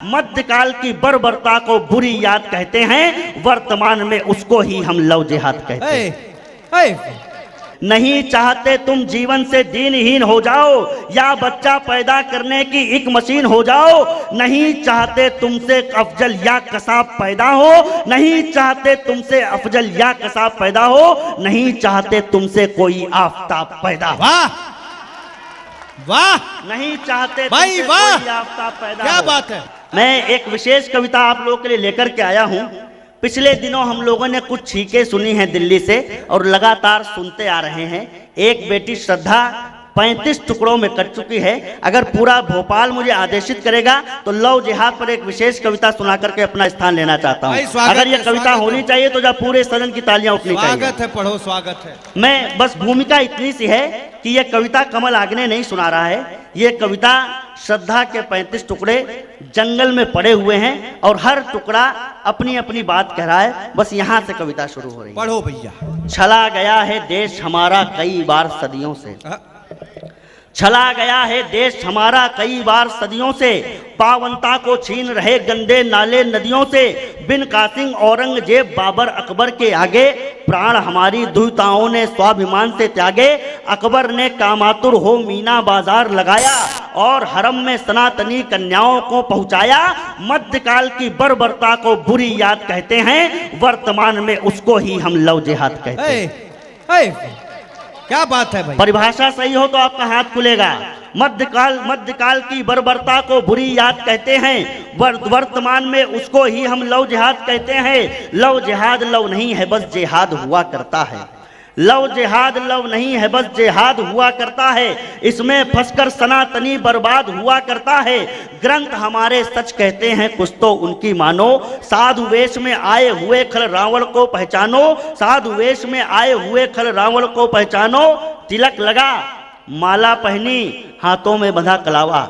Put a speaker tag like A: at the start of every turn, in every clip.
A: मध्यकाल की बर्बरता को बुरी याद कहते हैं, वर्तमान में उसको ही हम लव जिहाद कहते हैं। नहीं चाहते तुम जीवन से दीनहीन हो जाओ या बच्चा पैदा करने की एक मशीन हो जाओ। नहीं चाहते तुमसे अफजल या कसाब पैदा हो, नहीं चाहते तुमसे अफजल या कसाब पैदा हो, नहीं चाहते तुमसे कोई आफताब पैदा हो।
B: वाह वाह,
A: नहीं चाहते
B: भाई वाह,
A: कोई आफताब पैदा
B: क्या
A: हो।
B: बात है।
A: मैं एक विशेष कविता आप लोगों के लिए लेकर के आया हूं। पिछले दिनों हम लोगों ने कुछ छींके सुनी हैं दिल्ली से और लगातार सुनते आ रहे हैं। एक बेटी श्रद्धा 35 टुकड़ों में कट चुकी है। अगर पूरा भोपाल मुझे आदेशित करेगा तो लव जिहाद पर एक विशेष कविता सुना करके अपना स्थान लेना चाहता हूं। अगर ये कविता होनी चाहिए तो जब पूरे सदन की तालियां उठनी चाहिए।
B: स्वागत है, पढ़ो, स्वागत है।
A: मैं बस भूमिका इतनी सी है कि यह कविता कमल आग्ने नहीं सुना रहा है। ये कविता श्रद्धा के 35 टुकड़े जंगल में पड़े हुए हैं और हर टुकड़ा अपनी अपनी बात कह रहा है। बस यहाँ से कविता शुरू हो रही है।
B: पढ़ो भैया।
A: छला गया है देश हमारा कई बार सदियों से, छला गया है देश हमारा कई बार सदियों से, पावनता को छीन रहे गंदे नाले नदियों से। बिन कासिम औरंगजेब बाबर अकबर के आगे प्राण हमारी दुहिताओं ने स्वाभिमान से त्यागे। अकबर ने कामातुर हो मीना बाजार लगाया और हरम में सनातनी कन्याओं को पहुंचाया। मध्यकाल की बर्बरता को बुरी याद कहते हैं, वर्तमान में उसको ही हम लव जिहाद कहते हैं।
B: क्या बात है भाई।
A: परिभाषा सही हो तो आपका हाथ खुलेगा। मध्यकाल की बर्बरता को बुरी याद कहते हैं, वर्तमान में उसको ही हम लव जिहाद कहते हैं। लव जिहाद लव नहीं है बस जिहाद हुआ करता है। लव जिहाद लव नहीं है बस जिहाद हुआ करता है। इसमें फंसकर सनातनी बर्बाद हुआ करता है। ग्रंथ हमारे सच कहते हैं कुछ तो उनकी मानो। साधु वेश में आए हुए खल रावण को पहचानो, साधु वेश में आए हुए खल रावण को पहचानो। तिलक लगा माला पहनी हाथों में बंधा कलावा।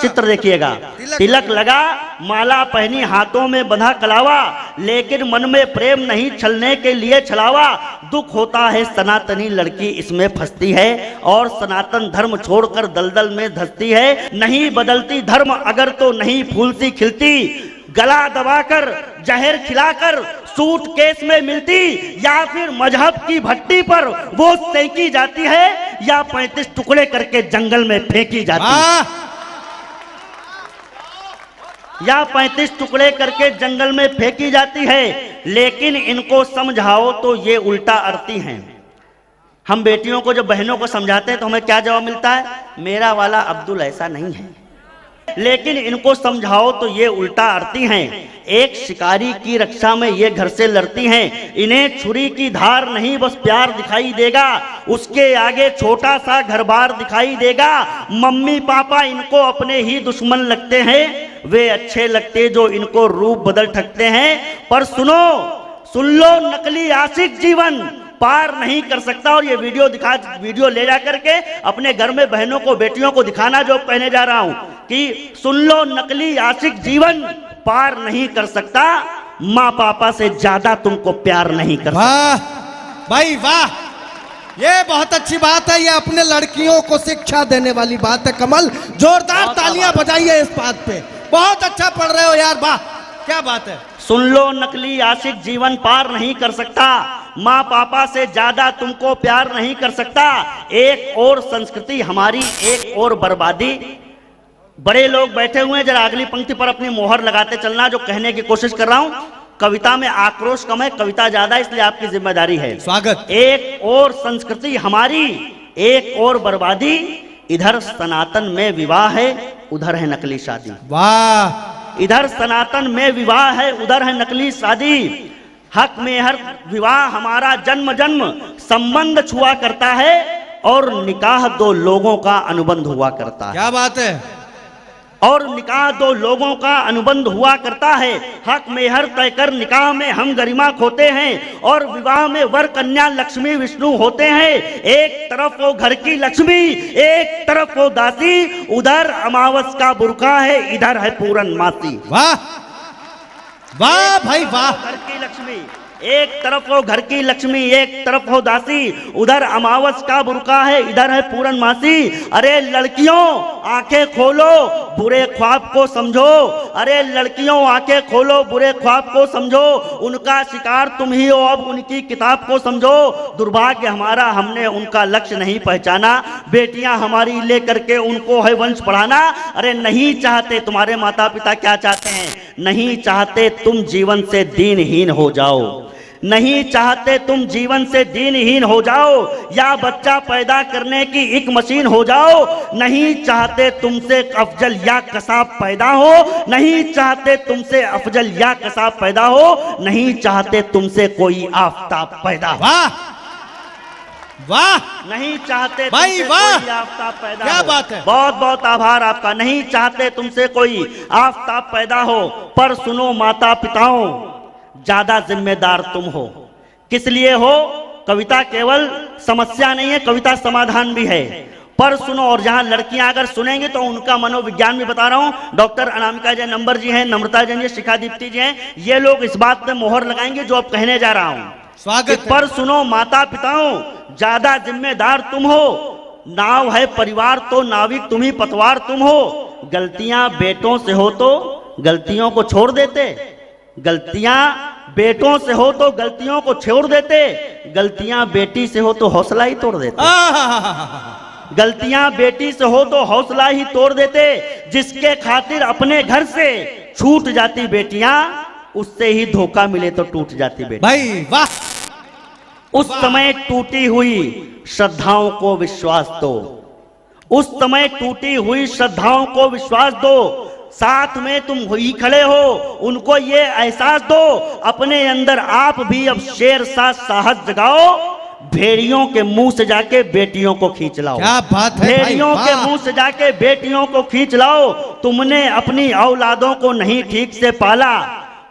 A: चित्र देखिएगा। तिलक लगा माला पहनी हाथों में बंधा कलावा, लेकिन मन में प्रेम नहीं छलने के लिए छलावा। दुख होता है सनातनी लड़की इसमें फंसती है और सनातन धर्म छोड़कर दलदल में धंसती है। नहीं बदलती धर्म अगर तो नहीं फूल सी खिलती, गला दबाकर जहर खिलाकर सूट केस में मिलती, या फिर मजहब की भट्टी पर वो सेंकी जाती है या 35 टुकड़े करके जंगल में फेंकी जाती है, या 35 टुकड़े करके जंगल में फेंकी जाती है। लेकिन इनको समझाओ तो ये उल्टा अर्थी हैं। हम बेटियों को जब बहनों को समझाते हैं तो हमें क्या जवाब मिलता है? मेरा वाला अब्दुल ऐसा नहीं है। लेकिन इनको समझाओ तो ये उल्टा अर्थी हैं। एक शिकारी की रक्षा में ये घर से लड़ती हैं। इन्हें छुरी की धार नहीं बस प्यार दिखाई देगा, उसके आगे छोटा सा घर बार दिखाई देगा। मम्मी पापा इनको अपने ही दुश्मन लगते हैं, वे अच्छे लगते जो इनको रूप बदल ठगते हैं। पर सुन लो नकली आशिक जीवन पार नहीं कर सकता। और ये वीडियो ले जा करके अपने घर में बहनों को बेटियों को दिखाना जो कहने जा रहा हूं कि सुन लो नकली आशिक जीवन पार नहीं कर सकता, माँ पापा से ज्यादा तुमको प्यार नहीं कर सकता।
B: वाह भाई वाह, ये बहुत अच्छी बात है। ये अपने लड़कियों को शिक्षा देने वाली बात है। कमल, जोरदार तालियां बजाइए इस बात पे। बहुत अच्छा पढ़ रहे हो यार, वाह क्या बात है।
A: सुन लो नकली आशिक जीवन पार नहीं कर सकता, माँ पापा से ज्यादा तुमको प्यार नहीं कर सकता। एक और संस्कृति हमारी, एक और बर्बादी। बड़े लोग बैठे हुए हैं, जरा अगली पंक्ति पर अपनी मोहर लगाते चलना। जो कहने की कोशिश कर रहा हूं, कविता में आक्रोश कम है, कविता ज्यादा, इसलिए आपकी जिम्मेदारी है।
B: स्वागत।
A: एक और संस्कृति हमारी, एक और बर्बादी। इधर सनातन में विवाह है, उधर है नकली शादी।
B: वाह।
A: इधर सनातन में विवाह है, उधर है नकली शादी। हक में हर विवाह हमारा जन्म जन्म संबंध छुआ करता है और निकाह दो लोगों का अनुबंध हुआ करता है।
B: क्या बात है।
A: और निकाह दो लोगों का अनुबंध हुआ करता है। हक में हर तय कर निकाह में हम गरिमा खोते हैं और विवाह में वर कन्या लक्ष्मी विष्णु होते हैं। एक तरफ वो घर की लक्ष्मी, एक तरफ वो दासी, उधर अमावस का बुरखा है, इधर है पूरन मासी।
B: वाह वाह भाई वाह।
A: घर की लक्ष्मी, एक तरफ हो घर की लक्ष्मी, एक तरफ हो दासी, उधर अमावस का बुरका है, इधर है पूर्णमासी। अरे लड़कियों आंखें खोलो, बुरे ख्वाब को समझो। अरे लड़कियों आंखें खोलो, बुरे ख्वाब को समझो। उनका शिकार तुम ही हो, अब उनकी किताब को समझो। दुर्भाग्य हमारा, हमने उनका लक्ष्य नहीं पहचाना। बेटियां हमारी लेकर के उनको है वंश बढ़ाना। अरे नहीं चाहते, तुम्हारे माता पिता क्या चाहते हैं? नहीं चाहते तुम जीवन से दीनहीन हो जाओ, नहीं चाहते तुम जीवन से दीनहीन हो जाओ, या बच्चा पैदा करने की एक मशीन हो जाओ। नहीं चाहते तुमसे अफजल या कसाब पैदा हो, नहीं चाहते तुमसे अफजल या कसाब पैदा हो, नहीं चाहते तुमसे कोई आफताब पैदा हो।
B: वाह वाह,
A: नहीं चाहते
B: भाई
A: तुमसे
B: वाह,
A: कोई आफताब पैदा
B: क्या
A: हो।
B: बात है।
A: बहुत बहुत आभार आपका। नहीं चाहते तुमसे कोई आफताब पैदा हो, पर सुनो माता पिताओं, ज्यादा जिम्मेदार तुम हो। किस लिए हो? कविता केवल समस्या नहीं है, कविता समाधान भी है। पर सुनो, और जहां लड़कियां अगर सुनेंगे तो उनका मनोविज्ञान भी बता रहा हूं। डॉक्टर अनामिका जय नंबर जी हैं, नम्रता जैन जी, शिखा दीप्ति जी हैं, ये लोग इस बात पे मोहर लगाएंगे जो अब कहने जा रहा हूं।
B: स्वागत है।
A: पर सुनो माता पिताओं, ज्यादा जिम्मेदार तुम हो। नाव है परिवार तो नाविक तुम ही पतवार तुम हो। गलतियां बेटों से हो तो गलतियों को छोड़ देते, गलतियां बेटों से हो तो गलतियों को छोड़ देते, गलतियां बेटी से हो तो हौसला ही तोड़ देते। गलतियां बेटी से हो तो हौसला ही तोड़ देते। जिसके खातिर अपने घर से छूट जाती बेटियां, उससे ही धोखा मिले तो टूट जाती बेटी।
B: भाई वाह,
A: उस समय टूटी हुई श्रद्धाओं को विश्वास दो, उस समय टूटी हुई श्रद्धाओं को विश्वास दो। साथ में तुम ही खड़े हो, उनको ये एहसास दो। अपने अंदर आप भी अब शेर सा साहस जगाओ। भेड़ियों के मुंह से जाके बेटियों को खींच लाओ।
B: क्या बात है भाई,
A: भेड़ियों के
B: वाह।
A: मुंह से जाके बेटियों को खींच लाओ। तुमने अपनी औलादों को नहीं ठीक से पाला,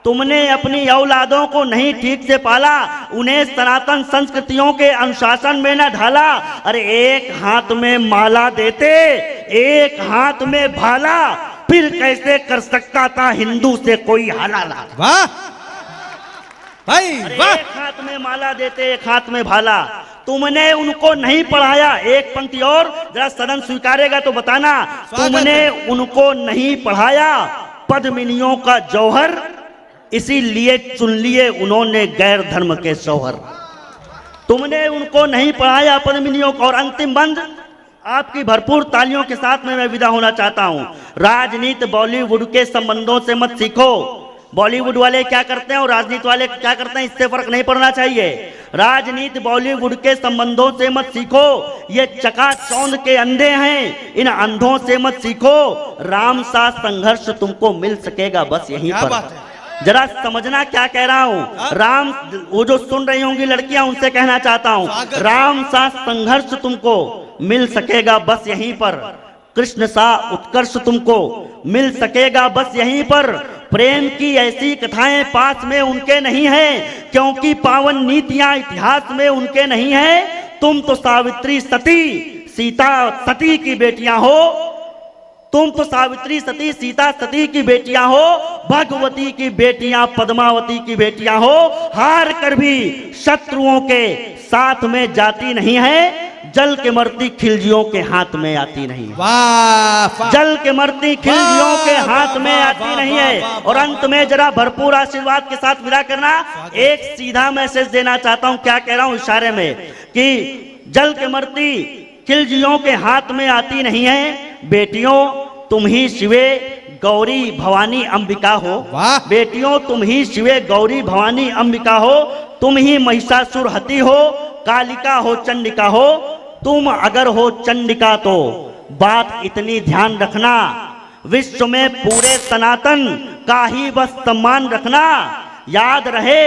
A: तुमने अपनी औलादों को नहीं ठीक से पाला, उन्हें सनातन संस्कृतियों के अनुशासन में न ढाला। अरे एक हाथ में माला देते, एक हाथ में भाला, फिर कैसे कर सकता था हिंदू से कोई हलाला।
B: वाह भाई वाह,
A: एक हाथ में माला देते, एक हाथ में भाला। तुमने उनको नहीं पढ़ाया। एक पंक्ति और जरा सदन स्वीकारेगा तो बताना। तुमने उनको नहीं पढ़ाया पद्मिनियों का जौहर, इसीलिए चुन लिए उन्होंने गैर धर्म के शौहर। तुमने उनको नहीं पढ़ाया पद्मिनियों को। और अंतिम बंद आपकी भरपूर तालियों के साथ में मैं विदा होना चाहता हूं। राजनीति बॉलीवुड के संबंधों से मत सीखो। बॉलीवुड वाले क्या करते हैं और राजनीति वाले क्या करते हैं, इससे फर्क नहीं पड़ना चाहिए। राजनीति बॉलीवुड के संबंधों से मत सीखो, ये चकाचौंध के अंधे हैं, इन अंधों से मत सीखो। राम सा संघर्ष तुमको मिल सकेगा बस यहीं पर। जरा समझना क्या कह रहा हूं। राम, वो जो सुन रही होंगी लड़कियां, उनसे कहना चाहता हूं, राम सा संघर्ष तुमको मिल सकेगा बस यहीं पर। कृष्ण सा उत्कर्ष तुमको मिल सकेगा बस यहीं पर। प्रेम की ऐसी कथाएं पास में उनके नहीं है, क्योंकि पावन नीतियां इतिहास में उनके नहीं है। तुम तो सावित्री सती सीता सती की बेटियां हो, तुम तो सावित्री सती सीता सती की बेटियां हो, भगवती की बेटियां पद्मावती की बेटियां हो। हार कर भी शत्रुओं के साथ में जाती नहीं है, जल के मरती खिलजियों के हाथ में आती नहीं है।
B: वाह,
A: जल के मरती खिलजियों के हाथ में आती नहीं है। और अंत में जरा भरपूर आशीर्वाद के साथ विदा करना। एक सीधा मैसेज देना चाहता हूं, क्या कह रहा हूं इशारे में, कि जल के मरती खिलजियों के हाथ में आती नहीं है। बेटियों तुम ही शिवे गौरी भवानी अंबिका हो।
B: वाह।
A: बेटियों तुम ही शिवे गौरी भवानी अंबिका हो। तुम ही महिषासुर हती हो, कालिका हो चंडिका हो। तुम अगर हो चंडिका तो बात इतनी ध्यान रखना, विश्व में पूरे सनातन का ही बस सम्मान रखना। याद रहे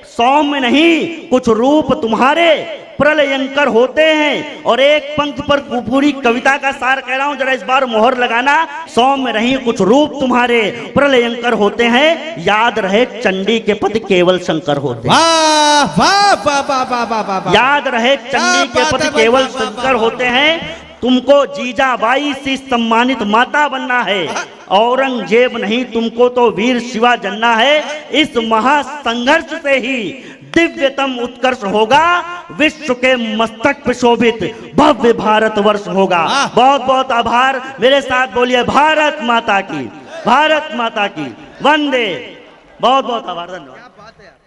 A: सौम्य नहीं कुछ रूप तुम्हारे प्रलयंकर होते हैं। और एक पंक्ति पर पूरी कविता का सार कह रहा हूं, जरा इस बार मोहर लगाना। सौम्य नहीं कुछ रूप तुम्हारे प्रलयंकर होते हैं। याद रहे चंडी के पति केवल शंकर होते हैं।
B: वाह वाह वाह वाह वाह वाह वाह वाह।
A: याद रहे चंडी के पति केवल शंकर होते हैं। तुमको जीजाबाई सी सम्मानित माता बनना है, औरंगजेब नहीं तुमको तो वीर शिवा जनना है। इस महासंघर्ष से ही दिव्यतम उत्कर्ष होगा, विश्व के मस्तक पे शोभित भव्य भारतवर्ष होगा। बहुत बहुत आभार। मेरे साथ बोलिए भारत माता की, भारत माता की, वंदे। बहुत बहुत आभार, धन्यवाद।